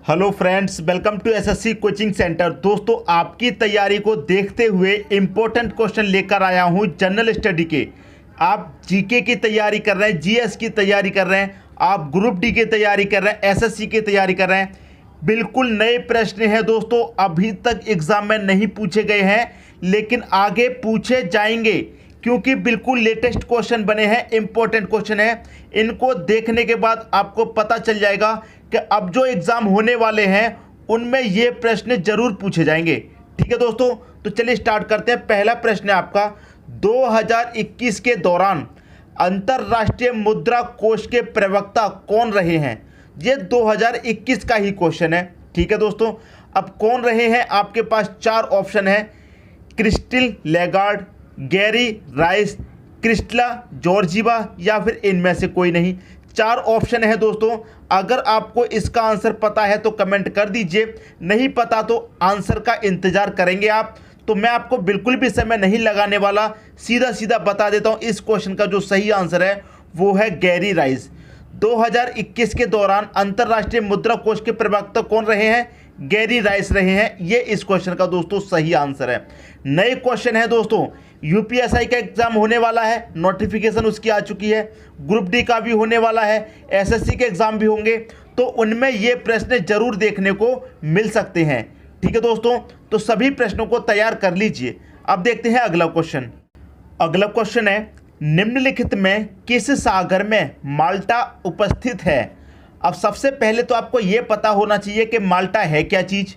Hello friends, welcome to SSC coaching centre. दोस्तों, आपकी तैयारी को देखते हुए इम्पोर्टेंट क्वेश्चन लेकर आया हूं जनरल स्टडी के। आप जीके की तैयारी कर रहे हैं, जीएस की तैयारी कर रहे हैं, आप ग्रुप डी की तैयारी कर रहे हैं, एसएससी की तैयारी कर रहे हैं, बिल्कुल नए प्रश्न हैं दोस्तों। अभी तक एग्जाम में नहीं पूछे गए हैं, लेकिन आगे पूछे जाएंगे क्योंकि बिल्कुल लेटेस्ट क्वेश्चन बने हैं, इंपॉर्टेंट क्वेश्चन है। इनको देखने के बाद आपको पता चल जाएगा कि अब जो एग्जाम होने वाले हैं उनमें ये प्रश्न जरूर पूछे जाएंगे। ठीक है दोस्तों, तो चलिए स्टार्ट करते हैं। पहला प्रश्न है आपका, 2021 के दौरान अंतर्राष्ट्रीय मुद्रा कोष के प्रवक्ता कौन रहे हैं? ये 2021 का ही क्वेश्चन है। ठीक है दोस्तों, अब कौन रहे हैं, आपके पास चार ऑप्शन है: Christine Lagarde, Gary Rice, Kristalina Georgieva या फिर इनमें से कोई नहीं। चार ऑप्शन है दोस्तों। अगर आपको इसका आंसर पता है तो कमेंट कर दीजिए, नहीं पता तो आंसर का इंतजार करेंगे आप। तो मैं आपको बिल्कुल भी समय नहीं लगाने वाला, सीधा सीधा बता देता हूं। इस क्वेश्चन का जो सही आंसर है वो है गैरी राइस। 2021 के दौरान अंतर्राष्ट्रीय मुद्रा कोष के प्रवक्ता कौन रहे हैं? गैरी राइस रहे हैं। ये इस क्वेश्चन का दोस्तों सही आंसर है। नए क्वेश्चन है दोस्तों, यूपीएसआई का एग्जाम होने वाला है, नोटिफिकेशन उसकी आ चुकी है, ग्रुप डी का भी होने वाला है, एसएससी के एग्जाम भी होंगे, तो उनमें ये प्रश्न जरूर देखने को मिल सकते हैं। ठीक है दोस्तों, तो सभी प्रश्नों को तैयार कर लीजिए। अब देखते हैं अगला क्वेश्चन। अगला क्वेश्चन है, निम्नलिखित में किस सागर में माल्टा उपस्थित है? अब सबसे पहले तो आपको यह पता होना चाहिए कि माल्टा है क्या चीज,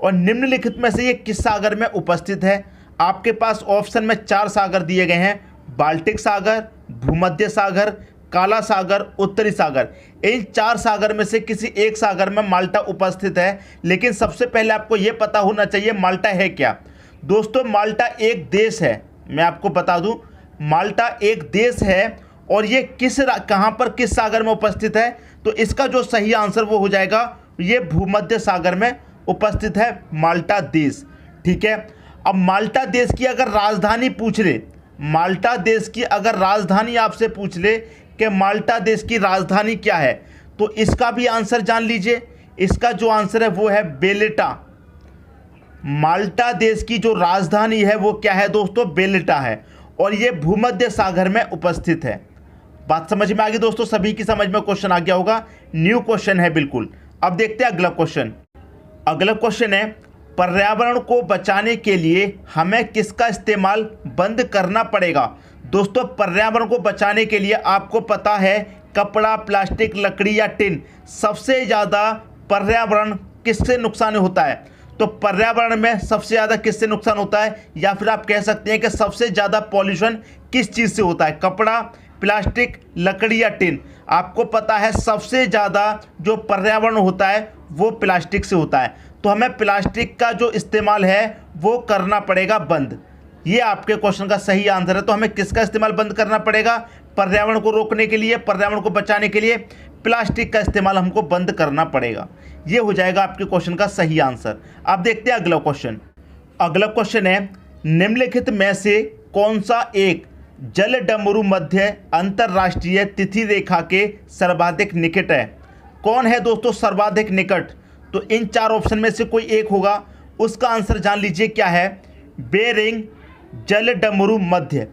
और निम्नलिखित में से ये किस सागर में उपस्थित है। आपके पास ऑप्शन में चार सागर दिए गए हैं: बाल्टिक सागर, भूमध्य सागर, काला सागर, उत्तरी सागर। इन चार सागर में से किसी एक सागर में माल्टा उपस्थित है। लेकिन सबसे पहले आपको यह पता होना चाहिए माल्टा है क्या। दोस्तों, माल्टा एक देश है। मैं आपको बता दूं, माल्टा एक देश है और ये कहां पर किस सागर में उपस्थित है, तो इसका जो सही आंसर वो हो जाएगा, ये भूमध्य सागर में उपस्थित है माल्टा देश। ठीक है, अब माल्टा देश की अगर राजधानी पूछ ले, माल्टा देश की अगर राजधानी आपसे पूछ ले कि माल्टा देश की राजधानी क्या है, तो इसका भी आंसर जान लीजिए। इसका जो आंसर है वो है बेलेटा। माल्टा देश की जो राजधानी है वो क्या है दोस्तों? बेलेटा है, और ये भूमध्य सागर में उपस्थित है। बात समझ में आ गई दोस्तों? सभी की समझ में क्वेश्चन आ गया होगा। न्यू क्वेश्चन है बिल्कुल। अब देखते हैं अगला क्वेश्चन। अगला क्वेश्चन है, पर्यावरण को बचाने के लिए हमें किसका इस्तेमाल बंद करना पड़ेगा? दोस्तों, पर्यावरण को बचाने के लिए आपको पता है कपड़ा, प्लास्टिक, लकड़ी या टिन, सबसे ज़्यादा पर्यावरण किससे नुकसान होता है? तो पर्यावरण में सबसे ज़्यादा किससे नुकसान होता है, या फिर आप कह सकते हैं कि सबसे ज़्यादा पॉल्यूशन किस चीज़ से होता है? कपड़ा, प्लास्टिक, लकड़ी या टिन। आपको पता है सबसे ज़्यादा जो पर्यावरण होता है वो प्लास्टिक से होता है। तो हमें प्लास्टिक का जो इस्तेमाल है वो करना पड़ेगा बंद। ये आपके क्वेश्चन का सही आंसर है। तो हमें किसका इस्तेमाल बंद करना पड़ेगा? पर्यावरण को रोकने के लिए, पर्यावरण को बचाने के लिए प्लास्टिक का इस्तेमाल हमको बंद करना पड़ेगा। ये हो जाएगा आपके क्वेश्चन का सही आंसर। अब देखते हैं अगला क्वेश्चन। अगला क्वेश्चन है, निम्नलिखित में से कौन सा एक जल डमरू मध्य अंतरराष्ट्रीय तिथि रेखा के सर्वाधिक निकट है? कौन है दोस्तों सर्वाधिक निकट? तो इन चार ऑप्शन में से कोई एक होगा, उसका आंसर जान लीजिए क्या है। बेरिंग जल डमरू मध्य।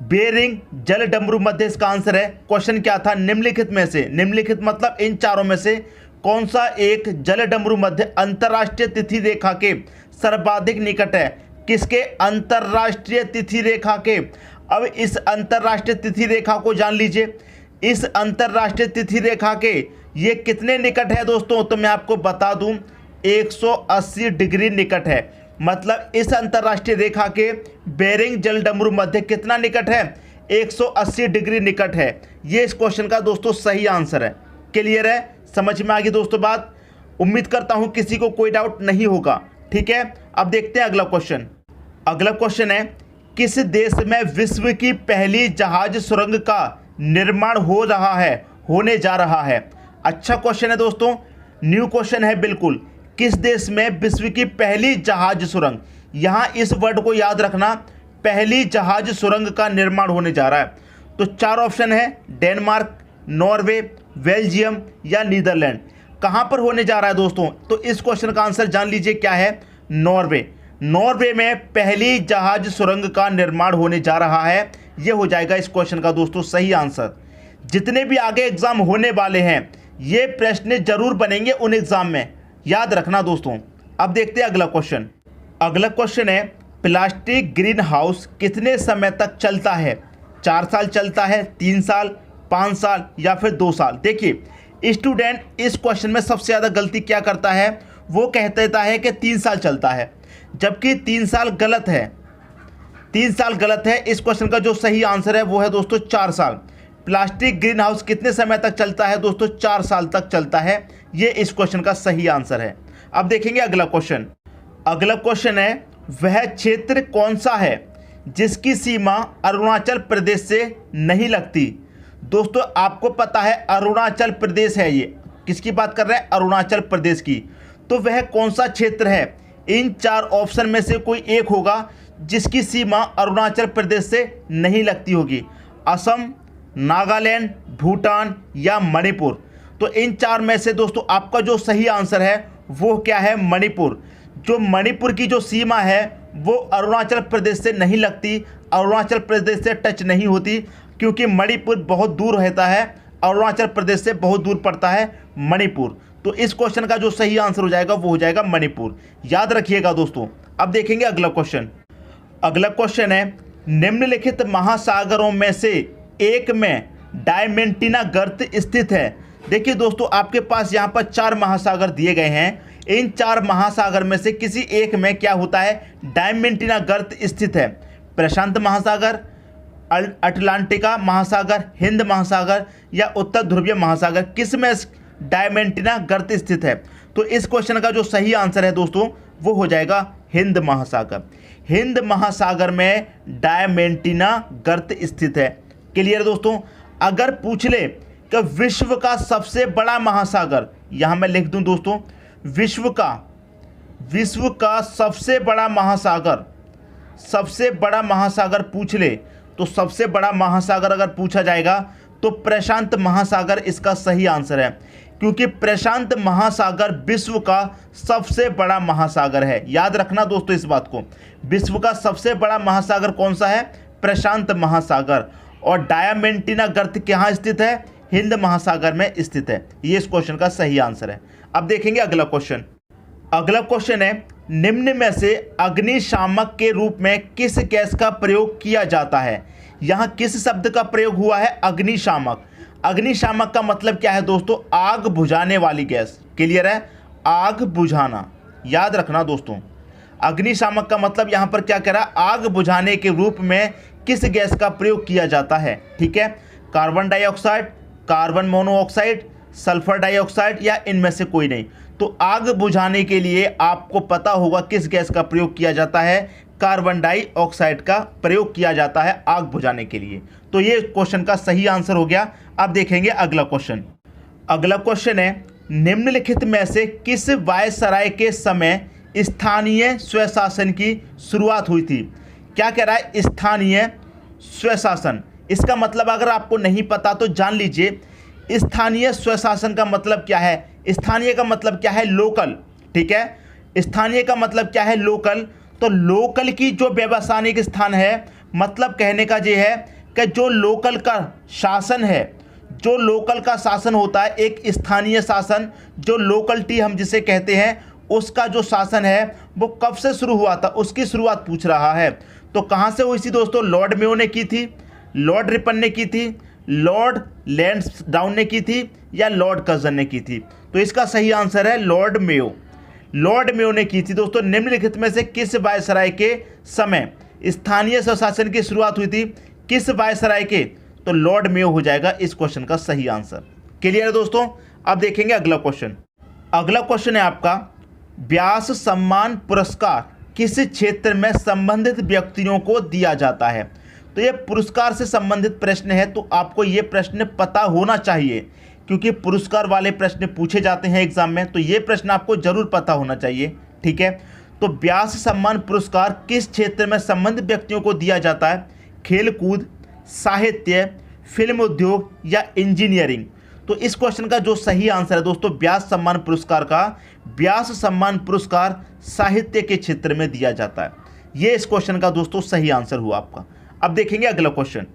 बेरिंग जल डमरू मध्य इसका आंसर है। क्वेश्चन क्या था? निम्नलिखित में से, निम्नलिखित मतलब इन चारों में से कौन सा एक जल डमरू मध्य अंतरराष्ट्रीय तिथि रेखा के सर्वाधिक निकट है? किसके? अंतरराष्ट्रीय तिथि रेखा के। अब इस अंतरराष्ट्रीय तिथि रेखा को जान लीजिए। इस अंतरराष्ट्रीय तिथि रेखा के ये कितने निकट है दोस्तों? तो मैं आपको बता दूं, 180 डिग्री निकट है। मतलब इस अंतरराष्ट्रीय रेखा के बेरिंग जल डमरू मध्य कितना निकट है? 180 डिग्री निकट है। ये इस क्वेश्चन का दोस्तों सही आंसर है। क्लियर है? समझ में आ गई दोस्तों बात? उम्मीद करता हूं किसी को कोई डाउट नहीं होगा। ठीक है, अब देखते हैं अगला क्वेश्चन। अगला क्वेश्चन है, किस देश में विश्व की पहली जहाज सुरंग का निर्माण होने जा रहा है? अच्छा क्वेश्चन है दोस्तों, न्यू क्वेश्चन है बिल्कुल। किस देश में विश्व की पहली जहाज सुरंग? यहां इस वर्ड को याद रखना, पहली जहाज सुरंग का निर्माण होने जा रहा है। तो चार ऑप्शन है: डेनमार्क, नॉर्वे, बेल्जियम या नीदरलैंड। कहाँ पर होने जा रहा है दोस्तों? तो इस क्वेश्चन का आंसर जान लीजिए क्या है, नॉर्वे। नॉर्वे में पहली जहाज सुरंग का निर्माण होने जा रहा है। यह हो जाएगा इस क्वेश्चन का दोस्तों सही आंसर। जितने भी आगे एग्जाम होने वाले हैं ये प्रश्न जरूर बनेंगे उन एग्जाम में, याद रखना दोस्तों। अब देखते हैं अगला क्वेश्चन। अगला क्वेश्चन है, प्लास्टिक ग्रीन हाउस कितने समय तक चलता है? 4 साल चलता है, 3 साल, 5 साल या फिर 2 साल? देखिए स्टूडेंट इस क्वेश्चन में सबसे ज़्यादा गलती क्या करता है, वो कह देता है कि 3 साल चलता है, जबकि 3 साल गलत है। 3 साल गलत है। इस क्वेश्चन का जो सही आंसर है वो है दोस्तों 4 साल। प्लास्टिक ग्रीन हाउस कितने समय तक चलता है दोस्तों? 4 साल तक चलता है। ये इस क्वेश्चन का सही आंसर है। अब देखेंगे अगला क्वेश्चन। अगला क्वेश्चन है, वह क्षेत्र कौन सा है जिसकी सीमा अरुणाचल प्रदेश से नहीं लगती? दोस्तों आपको पता है अरुणाचल प्रदेश है, ये किसकी बात कर रहे हैं? अरुणाचल प्रदेश की। तो वह कौन सा क्षेत्र है? इन 4 ऑप्शन में से कोई एक होगा जिसकी सीमा अरुणाचल प्रदेश से नहीं लगती होगी। असम, नागालैंड, भूटान या मणिपुर। तो इन 4 में से दोस्तों आपका जो सही आंसर है वो क्या है? मणिपुर। जो मणिपुर की जो सीमा है वो अरुणाचल प्रदेश से नहीं लगती, अरुणाचल प्रदेश से टच नहीं होती, क्योंकि मणिपुर बहुत दूर रहता है, अरुणाचल प्रदेश से बहुत दूर पड़ता है मणिपुर। तो इस क्वेश्चन का जो सही आंसर हो जाएगा वो हो जाएगा मणिपुर, याद रखिएगा दोस्तों। अब देखेंगे अगला क्वेश्चन। अगला क्वेश्चन है, निम्नलिखित महासागरों में से एक में डायमेंटिना गर्त स्थित है। देखिए दोस्तों आपके पास यहाँ पर 4 महासागर दिए गए हैं। इन 4 महासागर में से किसी एक में क्या होता है? डायमेंटिना गर्त स्थित है। प्रशांत महासागर, अटलांटिका महासागर, हिंद महासागर या उत्तर ध्रुवीय महासागर, किस में डायमेंटिना गर्त स्थित है? तो इस क्वेश्चन का जो सही आंसर है दोस्तों वो हो जाएगा हिंद महासागर। हिंद महासागर में डायमेंटिना गर्त स्थित है। क्लियर दोस्तों? अगर पूछ ले कि विश्व का सबसे बड़ा महासागर, यहां मैं लिख दूं दोस्तों, विश्व का सबसे बड़ा महासागर पूछ ले, तो सबसे बड़ा महासागर अगर पूछा जाएगा तो प्रशांत महासागर इसका सही आंसर है, क्योंकि प्रशांत महासागर विश्व का सबसे बड़ा महासागर है। याद रखना दोस्तों इस बात को, विश्व का सबसे बड़ा महासागर कौन सा है? प्रशांत महासागर। और डायमेंटिना गर्त कहाँ स्थित है? हिंद महासागर में स्थित है। ये इस क्वेश्चन का सही आंसर है। अब देखेंगे अगला क्वेश्चन। अगला क्वेश्चन है, निम्न में से अग्निशामक के रूप में किस गैस का प्रयोग किया जाता है? यहाँ किस शब्द का प्रयोग हुआ है? अग्निशामक। अग्निशामक का मतलब क्या है दोस्तों? आग बुझाने वाली गैस। क्लियर है? आग बुझाना, याद रखना दोस्तों। अग्निशामक का मतलब यहाँ पर क्या कह रहा है? आग बुझाने के रूप में किस गैस का प्रयोग किया जाता है? ठीक है, carbon dioxide, carbon monoxide, sulphur dioxide या इनमें से कोई नहीं। तो आग बुझाने के लिए आपको पता होगा किस गैस का प्रयोग किया जाता है? कार्बन डाइऑक्साइड का प्रयोग किया जाता है आग बुझाने के लिए। तो ये क्वेश्चन का सही आंसर हो गया। अब देखेंगे अगला क्वेश्चन। अगला क्वेश्चन है, निम्नलिखित में से किस वायसराय के समय स्थानीय स्वशासन की शुरुआत हुई थी? क्या कह रहा है? स्थानीय स्वशासन। इसका मतलब अगर आपको नहीं पता तो जान लीजिए, स्थानीय स्वशासन का मतलब क्या है? स्थानीय का मतलब क्या है? लोकल। ठीक है, स्थानीय का मतलब क्या है? लोकल। तो लोकल की जो व्यवसायिक स्थान है, मतलब कहने का ये है कि जो लोकल का शासन है, जो लोकल का शासन होता है, एक स्थानीय शासन, जो लोकलिटी हम जिसे कहते हैं, उसका जो शासन है वो कब से शुरू हुआ था, उसकी शुरुआत पूछ रहा है। तो कहाँ से हुई थी दोस्तों? लॉर्ड मेयो ने की थी, लॉर्ड रिपन ने की थी, लॉर्ड लैंसडाउन ने की थी या लॉर्ड कर्जन ने की थी? तो इसका सही आंसर है लॉर्ड मेयो। लॉर्ड मेयो ने की थी दोस्तों। निम्नलिखित में से किस वायसराय के समय स्थानीय स्वशासन की शुरुआत हुई थी? किस वायसराय के? तो लॉर्ड मेयो हो जाएगा इस क्वेश्चन का सही आंसर। क्लियर है दोस्तों? अब देखेंगे अगला क्वेश्चन। अगला क्वेश्चन है आपका, व्यास सम्मान पुरस्कार किस क्षेत्र में संबंधित व्यक्तियों को दिया जाता है? तो ये पुरस्कार से संबंधित प्रश्न है, तो आपको ये प्रश्न पता होना चाहिए, क्योंकि पुरस्कार वाले प्रश्न पूछे जाते हैं एग्जाम में, तो ये प्रश्न आपको जरूर पता होना चाहिए। ठीक है, तो व्यास सम्मान पुरस्कार किस क्षेत्र में संबंधित व्यक्तियों को दिया जाता है? खेलकूद, साहित्य, फिल्म उद्योग या इंजीनियरिंग? तो इस क्वेश्चन का जो सही आंसर है दोस्तों, व्यास सम्मान पुरस्कार का व्यास सम्मान पुरस्कार साहित्य के क्षेत्र में दिया जाता है। ये इस क्वेश्चन का दोस्तों सही आंसर हुआ आपका। अब देखेंगे अगला क्वेश्चन।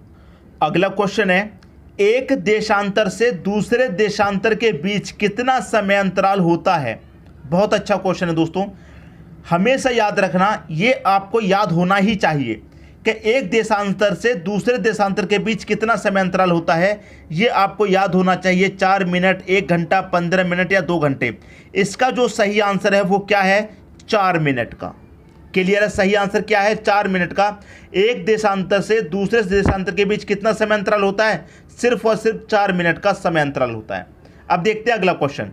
अगला क्वेश्चन है, एक देशांतर से दूसरे देशांतर के बीच कितना समय अंतराल होता है। बहुत अच्छा क्वेश्चन है दोस्तों, हमेशा याद रखना, ये आपको याद होना ही चाहिए कि एक देशांतर से दूसरे देशांतर के बीच कितना समय अंतराल होता है। ये आपको याद होना चाहिए, 4 मिनट, 1 घंटा, 15 मिनट या 2 घंटे। इसका जो सही आंसर है वो क्या है, 4 मिनट का। क्लियर है, सही आंसर क्या है, 4 मिनट का। एक देशांतर से दूसरे देशांतर के बीच कितना समय अंतराल होता है, सिर्फ और सिर्फ 4 मिनट का समय अंतराल होता है। अब देखते हैं अगला क्वेश्चन।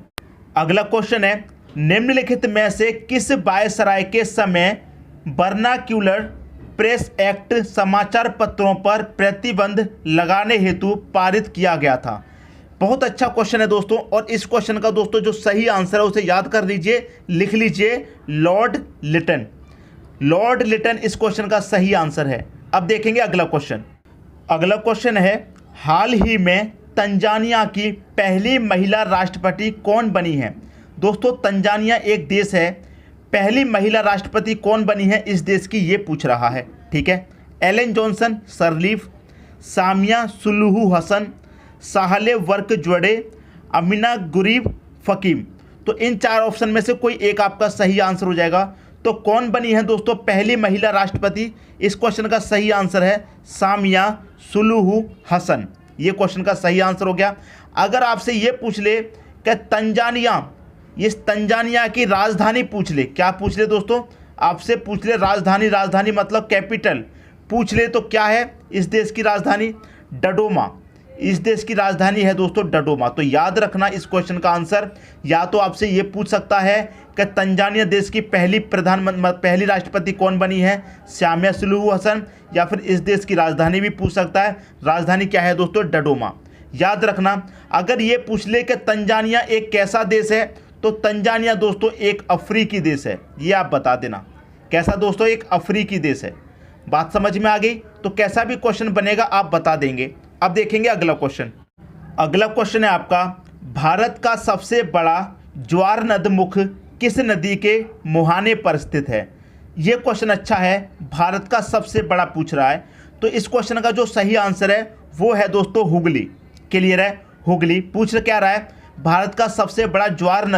अगला क्वेश्चन है, निम्नलिखित में से किस वायसराय के समय वर्नाक्यूलर प्रेस एक्ट समाचार पत्रों पर प्रतिबंध लगाने हेतु पारित किया गया था। बहुत अच्छा क्वेश्चन है दोस्तों, और इस क्वेश्चन का दोस्तों जो सही आंसर है उसे याद कर लीजिए, लिख लीजिए, लॉर्ड लिटन। लॉर्ड लिटन इस क्वेश्चन का सही आंसर है। अब देखेंगे अगला क्वेश्चन। अगला क्वेश्चन है, हाल ही में तंजानिया की पहली महिला राष्ट्रपति कौन बनी है। दोस्तों तंजानिया एक देश है, पहली महिला राष्ट्रपति कौन बनी है इस देश की, ये पूछ रहा है। ठीक है, Ellen Johnson Sirleaf, Samia Suluhu Hassan, Sahle Work Zewde, Ameenah Gurib Fakim. तो इन 4 ऑप्शन में से कोई एक आपका सही आंसर हो जाएगा। तो कौन बनी है दोस्तों पहली महिला राष्ट्रपति, इस क्वेश्चन का सही आंसर है सामिया सुलूहू हसन। ये क्वेश्चन का सही आंसर हो गया। अगर आपसे ये पूछ ले कि तंजानिया, इस तंजानिया की राजधानी पूछ ले, क्या पूछ ले दोस्तों, आपसे पूछ ले राजधानी, राजधानी मतलब कैपिटल पूछ ले, तो क्या है इस देश की राजधानी, डडोमा। इस देश की राजधानी है दोस्तों डडोमा। तो याद रखना इस क्वेश्चन का आंसर, या तो आपसे ये पूछ सकता है कि तंजानिया देश की पहली राष्ट्रपति कौन बनी है, सामिया सुलूहू हसन, या फिर इस देश की राजधानी भी पूछ सकता है। राजधानी क्या है दोस्तों, डडोमा। याद रखना, अगर ये पूछ ले कि तंजानिया एक कैसा देश है, तो तंजानिया दोस्तों एक अफ्रीकी देश है। ये आप बता देना, कैसा दोस्तों, एक अफ्रीकी देश है। बात समझ में आ गई। तो कैसा भी क्वेश्चन बनेगा आप बता देंगे। अब देखेंगे अगला क्वेश्चन। अगला क्वेश्चन है आपका, भारत का सबसे बड़ा ज्वार नद मुख किस नदी के मुहाने पर स्थित है। ये क्वेश्चन अच्छा है, भारत का सबसे बड़ा पूछ रहा है। तो इस क्वेश्चन का जो सही आंसर है वो है दोस्तों हुगली। क्लियर है, हुगली। पूछ क्या रहा है, भारत का सबसे बड़ा ज्वार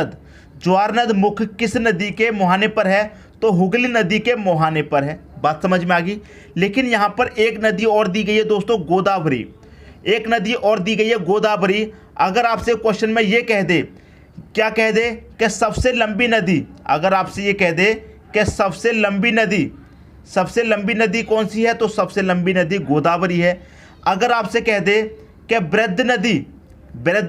नद मुख किस नदी के मुहाने पर है, तो हुगली नदी के मुहाने पर है। बात समझ में आ गई। लेकिन यहाँ पर एक नदी और दी गई है दोस्तों, गोदावरी। एक नदी और दी गई है गोदावरी। अगर आपसे क्वेश्चन में ये कह दे, क्या कह दे कि सबसे लंबी नदी, अगर आपसे ये कह दे कि सबसे लंबी नदी कौन सी है, तो सबसे लंबी नदी गोदावरी है। अगर आपसे कह दे कि वृद्ध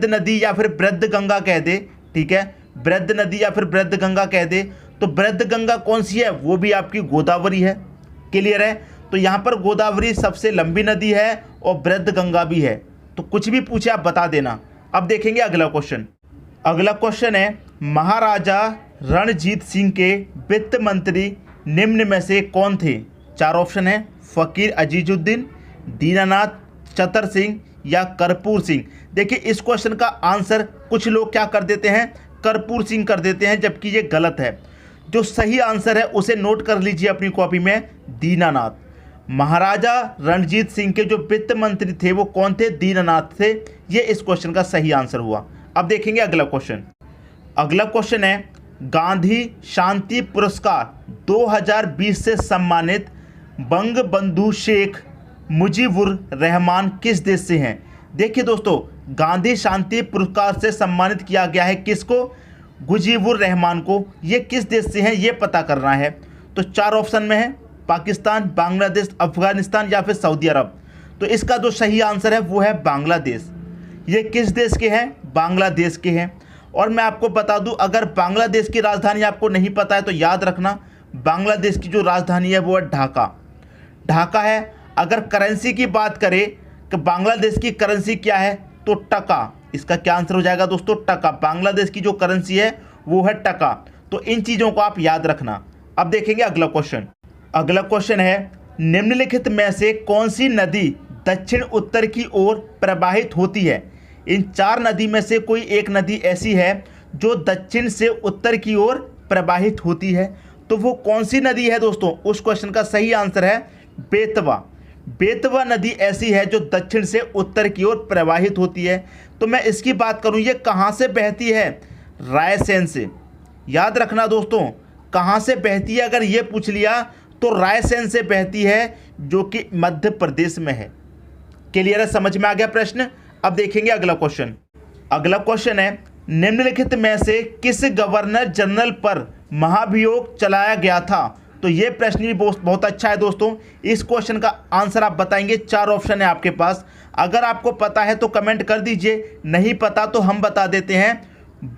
नदी या फिर वृद्ध गंगा कह दे, ठीक है, वृद्ध नदी या फिर वृद्ध गंगा कह दे, तो वृद्ध गंगा कौन सी है, वो भी आपकी गोदावरी है। क्लियर है। तो यहाँ पर गोदावरी सबसे लंबी नदी है और वृद्ध गंगा भी है। तो कुछ भी पूछे आप बता देना। अब देखेंगे अगला क्वेश्चन। अगला क्वेश्चन है, महाराजा रणजीत सिंह के वित्त मंत्री निम्न में से कौन थे। 4 ऑप्शन है, फकीर अजीजुद्दीन, दीनानाथ चतर सिंह या कर्पूर सिंह। देखिए इस क्वेश्चन का आंसर कुछ लोग क्या कर देते हैं, कर्पूर सिंह कर देते हैं, जबकि ये गलत है। जो सही आंसर है उसे नोट कर लीजिए अपनी कॉपी में, दीनानाथ। महाराजा रणजीत सिंह के जो वित्त मंत्री थे वो कौन थे, दीनानाथ थे। ये इस क्वेश्चन का सही आंसर हुआ। अब देखेंगे अगला क्वेश्चन। अगला क्वेश्चन है, गांधी शांति पुरस्कार 2020 से सम्मानित बंग बंधु शेख मुजीबुर रहमान किस देश से हैं। देखिए दोस्तों, गांधी शांति पुरस्कार से सम्मानित किया गया है किसको, मुजीबुर रहमान को। ये किस देश से हैं ये पता करना है। तो 4 ऑप्शन में है, पाकिस्तान, बांग्लादेश, अफगानिस्तान या फिर सऊदी अरब। तो इसका जो सही आंसर है वो है बांग्लादेश। ये किस देश के हैं, बांग्लादेश के हैं। और मैं आपको बता दूं, अगर बांग्लादेश की राजधानी आपको नहीं पता है तो याद रखना, बांग्लादेश की जो राजधानी है वो है ढाका है। अगर करेंसी की बात करें कि बांग्लादेश की करेंसी क्या है, तो टका। इसका क्या आंसर हो जाएगा दोस्तों, टका। बांग्लादेश की जो करेंसी है वो है टका। तो इन चीज़ों को आप याद रखना। अब देखेंगे अगला क्वेश्चन। अगला क्वेश्चन है, निम्नलिखित में से कौन सी नदी दक्षिण उत्तर की ओर प्रवाहित होती है। इन 4 नदी में से कोई एक नदी ऐसी है जो दक्षिण से उत्तर की ओर प्रवाहित होती है, तो वो कौन सी नदी है दोस्तों? उस क्वेश्चन का सही आंसर है बेतवा। बेतवा नदी ऐसी है जो दक्षिण से उत्तर की ओर प्रवाहित होती है। तो मैं इसकी बात करूं, ये कहां से बहती है? रायसेन से। याद रखना दोस्तों, कहां से बहती है अगर ये पूछ लिया तो रायसेन से बहती है, जो कि मध्य प्रदेश में है। क्लियर है? समझ में आ गया प्रश्न? अब देखेंगे अगला क्वेश्चन। अगला क्वेश्चन है, निम्नलिखित में से किस गवर्नर जनरल पर महाभियोग चलाया गया था? तो ये प्रश्न भी बहुत अच्छा है दोस्तों। इस क्वेश्चन का आंसर आप बताएंगे। 4 ऑप्शन है आपके पास। अगर आपको पता है तो कमेंट कर दीजिए, नहीं पता तो हम बता देते हैं।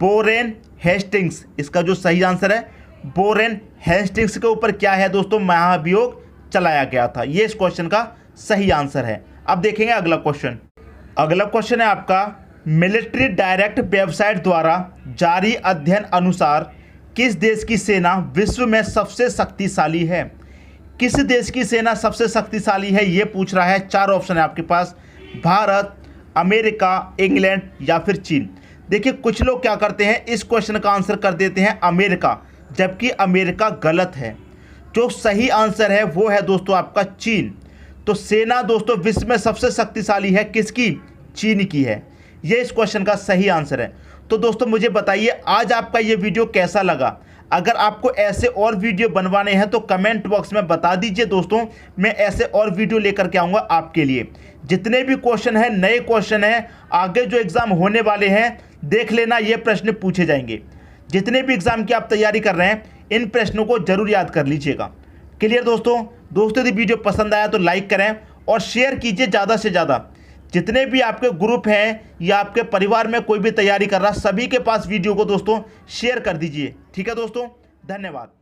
वॉरेन हेस्टिंग्स इसका जो सही आंसर है। वॉरेन हेस्टिंग्स के ऊपर क्या है दोस्तों? महाभियोग चलाया गया था। ये इस क्वेश्चन का सही आंसर है। अब देखेंगे अगला क्वेश्चन। अगला क्वेश्चन है आपका, मिलिट्री डायरेक्ट वेबसाइट द्वारा जारी अध्ययन अनुसार किस देश की सेना विश्व में सबसे शक्तिशाली है? किस देश की सेना सबसे शक्तिशाली है ये पूछ रहा है। 4 ऑप्शन है आपके पास, भारत, अमेरिका, इंग्लैंड या फिर चीन। देखिए कुछ लोग क्या करते हैं, इस क्वेश्चन का आंसर कर देते हैं अमेरिका, जबकि अमेरिका गलत है। जो सही आंसर है वो है दोस्तों आपका चीन। तो सेना दोस्तों विश्व में सबसे शक्तिशाली है किसकी? चीन की है। ये इस क्वेश्चन का सही आंसर है। तो दोस्तों मुझे बताइए आज आपका ये वीडियो कैसा लगा? अगर आपको ऐसे और वीडियो बनवाने हैं तो कमेंट बॉक्स में बता दीजिए दोस्तों, मैं ऐसे और वीडियो लेकर के आऊँगा आपके लिए। जितने भी क्वेश्चन हैं नए क्वेश्चन हैं, आगे जो एग्ज़ाम होने वाले हैं देख लेना, ये प्रश्न पूछे जाएंगे। जितने भी एग्ज़ाम की आप तैयारी कर रहे हैं इन प्रश्नों को जरूर याद कर लीजिएगा। क्लियर दोस्तों? यदि वीडियो पसंद आया तो लाइक करें और शेयर कीजिए ज़्यादा से ज़्यादा। जितने भी आपके ग्रुप हैं या आपके परिवार में कोई भी तैयारी कर रहा, सभी के पास वीडियो को दोस्तों शेयर कर दीजिए। ठीक है दोस्तों, धन्यवाद।